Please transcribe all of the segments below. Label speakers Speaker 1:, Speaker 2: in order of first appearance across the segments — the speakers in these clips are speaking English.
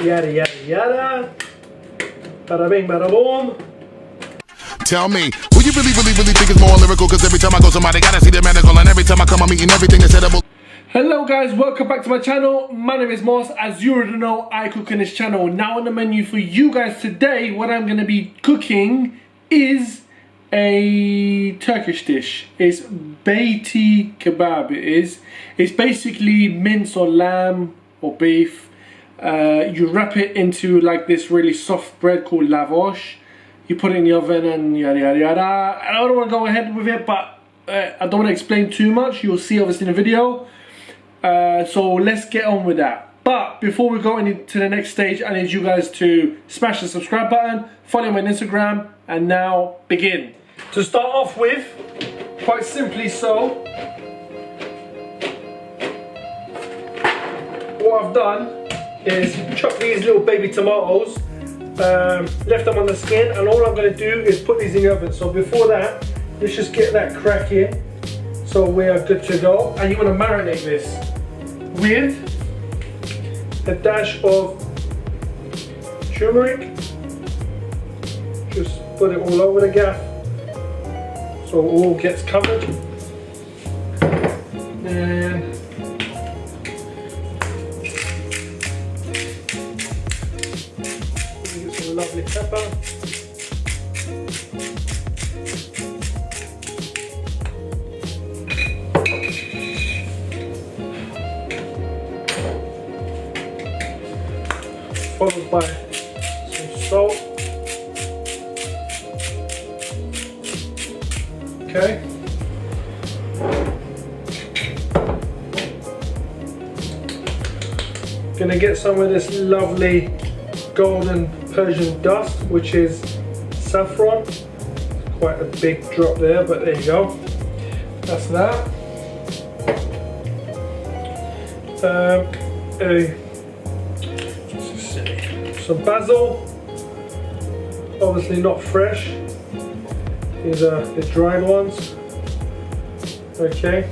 Speaker 1: Yada yada yada. Bada bing, bada boom.
Speaker 2: Tell me, who you really think is more lyrical? Cause every time I go somebody gotta see the medical, and every time I come I'm eating everything is edible.
Speaker 1: Hello guys, welcome back to my channel. My name is Mos. As you already know, I cook on this channel. Now on the menu for you guys today, what I'm gonna be cooking is a Turkish dish. It's Beyti Kebab. It's basically mince or lamb or beef. You wrap it into like this really soft bread called lavash. You put it in the oven and yada yada yada. I don't want to go ahead with it, but I don't want to explain too much. You'll see obviously in the video. So let's get on with that. But before we go into the next stage, I need you guys to smash the subscribe button, follow me on Instagram, and now begin. To start off with, quite simply so, what I've done is chop these little baby tomatoes, left them on the skin, and all I'm going to do is put these in the oven. So before that, let's just get that cracking so we are good to go. And you want to marinate this with a dash of turmeric. Just put it all over the gaff so it all gets covered. And get some lovely pepper. Followed by some salt. Okay. Gonna get some of this lovely golden Persian dust, which is saffron. Quite a big drop there, but there you go. That's that. Some basil, obviously not fresh, these are the dried ones. Okay,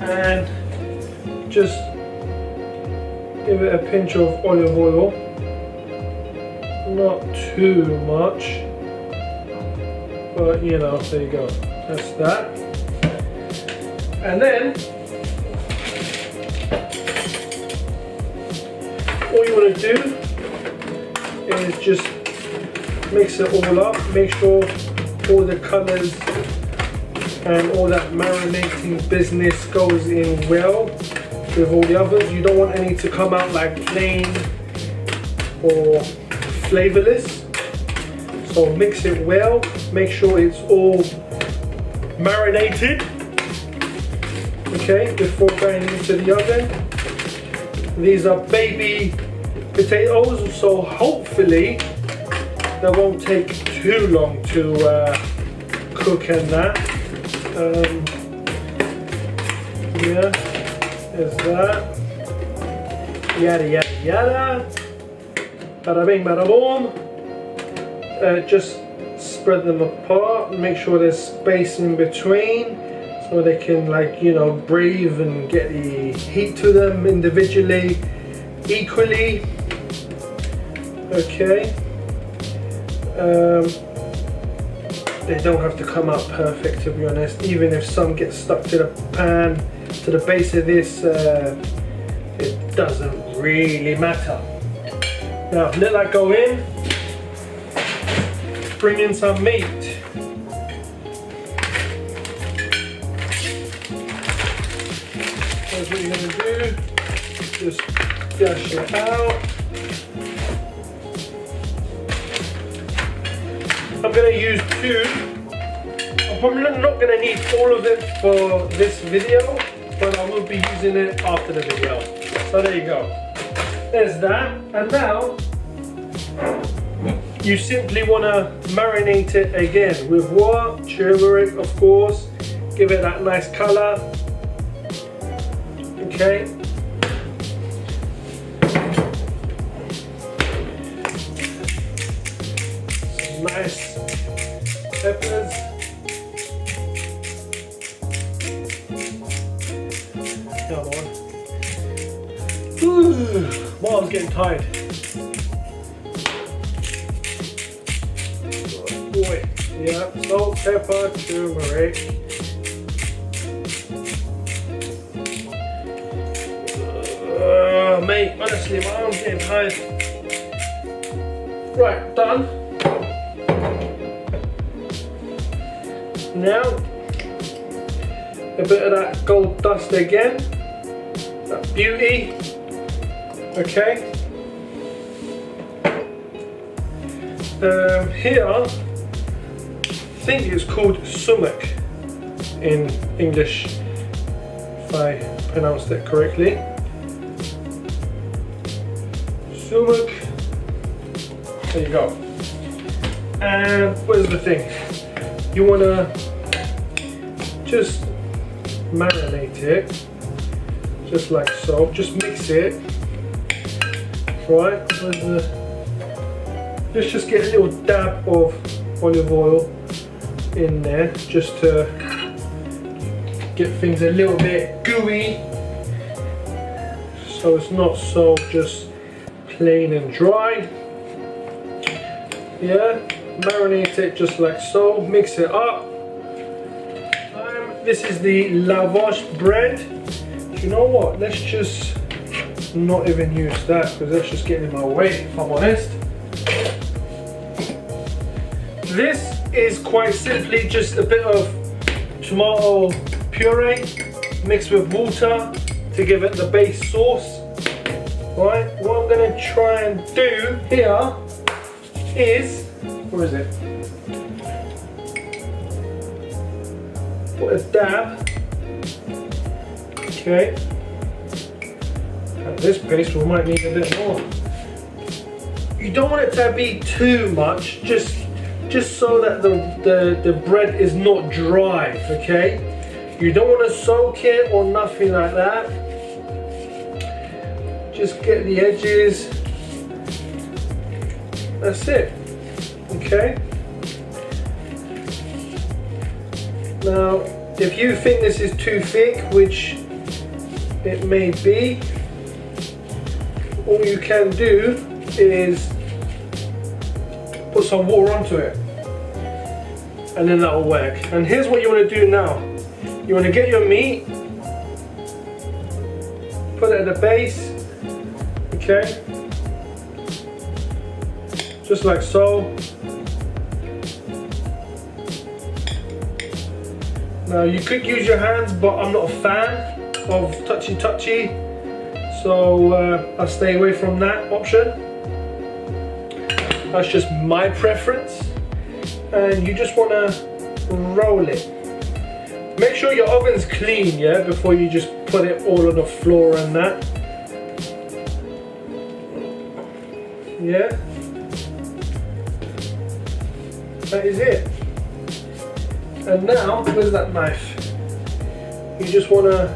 Speaker 1: and just give it a pinch of olive oil, not too much, but you know, there you go, that's that. And then all you want to do is just mix it all up, make sure all the colours and all that marinating business goes in well with all the others. You don't want any to come out like plain or flavourless, so mix it well, make sure it's all marinated, okay, before going into the oven. These are baby potatoes, so hopefully they won't take too long to cook and that. Yeah, there's that. Yada yada yada. Bada bing, bada boom. Just spread them apart, make sure there's space in between, so they can, like, you know, breathe and get the heat to them individually, equally. Okay. They don't have to come out perfect, to be honest. Even if some get stuck to the pan, to the base of this, it doesn't really matter. Now let that go in. Bring in some meat. That's what you're going to do. Just dash it out. I'm going to use two. I'm probably not going to need all of it for this video, but I will be using it after the video. So there you go. There's that. And now you simply want to marinate it again with what? Turmeric, of course. Give it that nice color. Okay. Some nice peppers. Come on. Ooh, well, I was getting tired. Oh boy. Yeah, salt, pepper, turmeric. Mate, honestly, my arm's getting tired. Right, done. Now, a bit of that gold dust again. That beauty. Okay. Here, I think it's called sumac in English, if I pronounced it correctly. Sumac. There you go. And where's the thing? You want to just marinate it, just like so. Just mix it. Right? Let's just get a little dab of olive oil in there, just to get things a little bit gooey, so it's not so just plain and dry. Yeah, marinate it just like so, mix it up. This is the lavash bread. You know what, let's just not even use that, because that's just getting in my way, if I'm honest. This is quite simply just a bit of tomato puree mixed with water to give it the base sauce. Right, what I'm going to try and do here is, where is it? Put a dab. Okay. At this pace we might need a bit more. You don't want it to be too much, just so that the bread is not dry, okay? You don't want to soak it or nothing like that. Just get the edges. That's it. Okay. Now, if you think this is too thick, which it may be, all you can do is put some water onto it, and then that will work. And here's what you want to do now. You want to get your meat, put it at the base, okay, just like so. Now you could use your hands, but I'm not a fan of touchy, so I'll stay away from that option. That's just my preference. And you just want to roll it. Make sure your oven's clean, yeah, before you just put it all on the floor and that. Yeah, that is it. And now, where's that knife? You just want to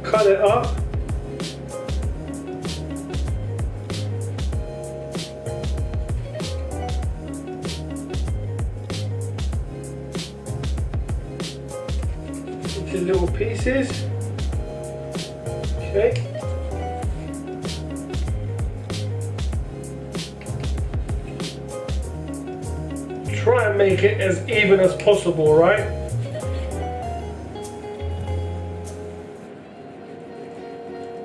Speaker 1: cut it up. Into little pieces. Okay. Try and make it as even as possible, right?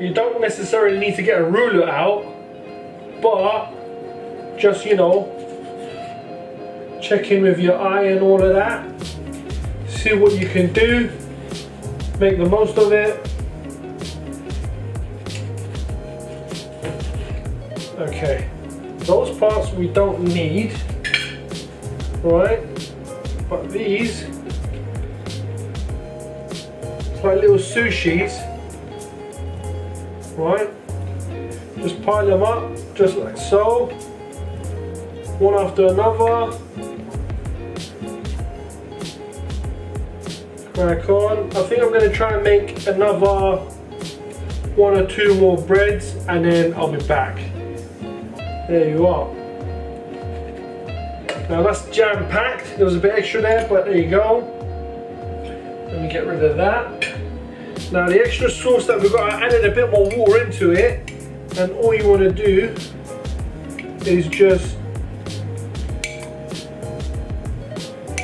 Speaker 1: You don't necessarily need to get a ruler out, but just, you know, check in with your eye and all of that. See what you can do. Make the most of it. Okay, those parts we don't need. Right, but these, it's like little sushis, right? Just pile them up, just like so, one after another. Crack on. I think I'm going to try and make another 1 or 2 more breads, and then I'll be back. There you are. Now that's jam-packed. There was a bit extra there, but there you go. Let me get rid of that. Now the extra sauce that we've got, I added a bit more water into it, and all you want to do is just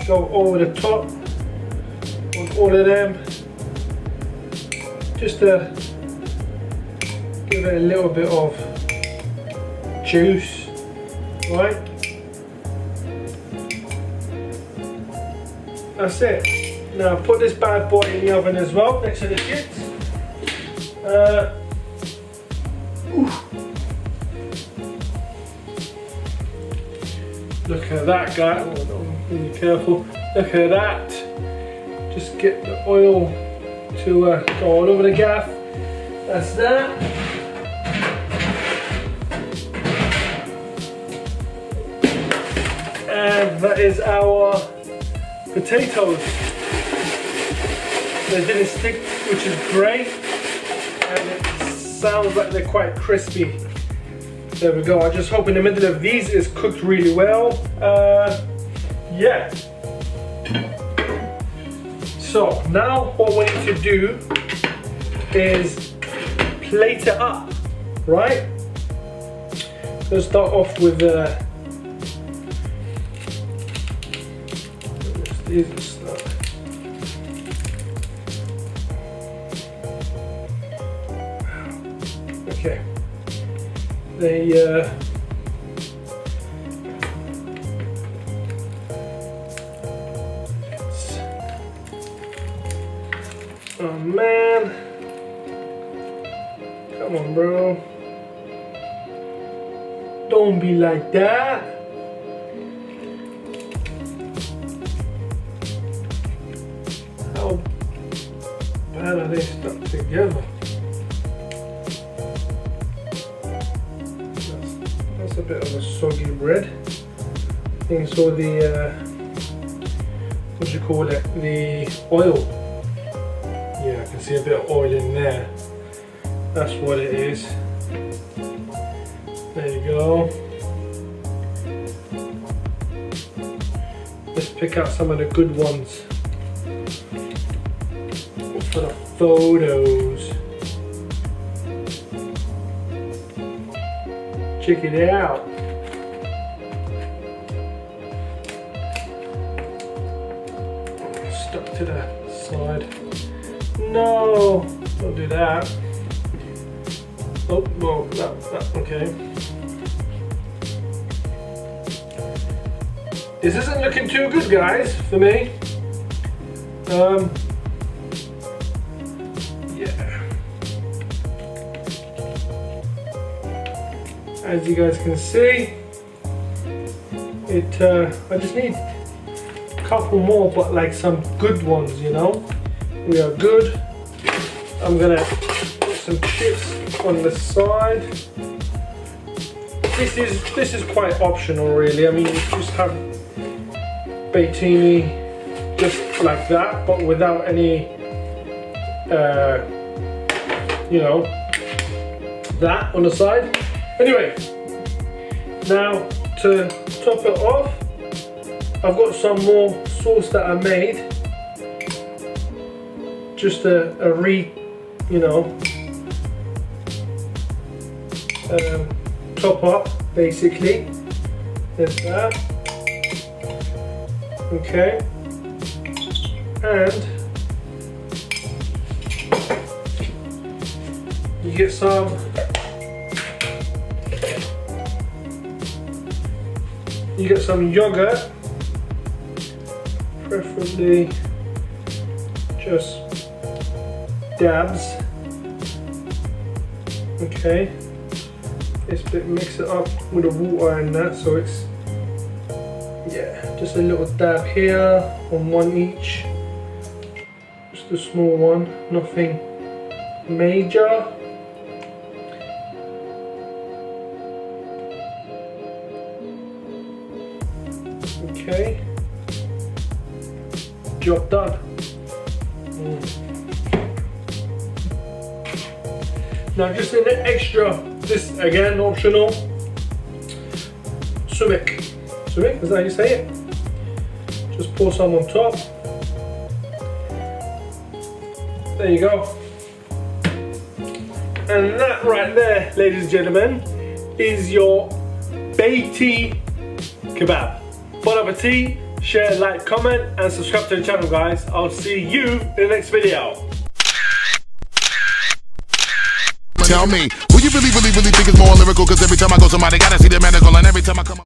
Speaker 1: go over the top on all of them, just to give it a little bit of juice, right? That's it. Now put this bad boy in the oven as well, next to the chips. Look at that, guy. Oh, be careful. Look at that. Just get the oil to go all over the gaff. That's that. And that is our potatoes. They didn't stick, which is great, and it sounds like they're quite crispy. There we go. I just hope in the middle of these is cooked really well. Yeah. So now what we need to do is plate it up, right? Let's start off with okay. Oh man, come on bro, don't be like that. How bad are they stuck together? That's a bit of a soggy bread. I think it's all the what do you call it, the oil. Yeah, I can see a bit of oil in there. That's what it is. There you go. Let's pick out some of the good ones for the photos. Check it out. Stuck to the side. No, don't do that. Oh, well, that, okay. This isn't looking too good, guys, for me. Yeah. As you guys can see, I just need a couple more, but like some good ones, you know. We are good. I'm gonna put some chips on the side. This is quite optional, really. I mean, you just have Beyti just like that, but without any, you know, that on the side. Anyway, now to top it off, I've got some more sauce that I made. Just a you know, top up basically. There's that. Okay, and you get some yogurt, preferably just dabs. Okay, this bit, mix it up with the water and that, so it's, yeah, just a little dab here on one each, just a small one, nothing major. Okay, job done. Now just an extra, this again optional, sumac. Sumac, is that how you say it? Just pour some on top. There you go. And that right there, ladies and gentlemen, is your Beyti Kebab. Bon appetit, share, like, comment, and subscribe to the channel, guys. I'll see you in the next video.
Speaker 2: Tell me, who you really think is more lyrical? Cause every time I go somebody gotta see the medical, and every time I come up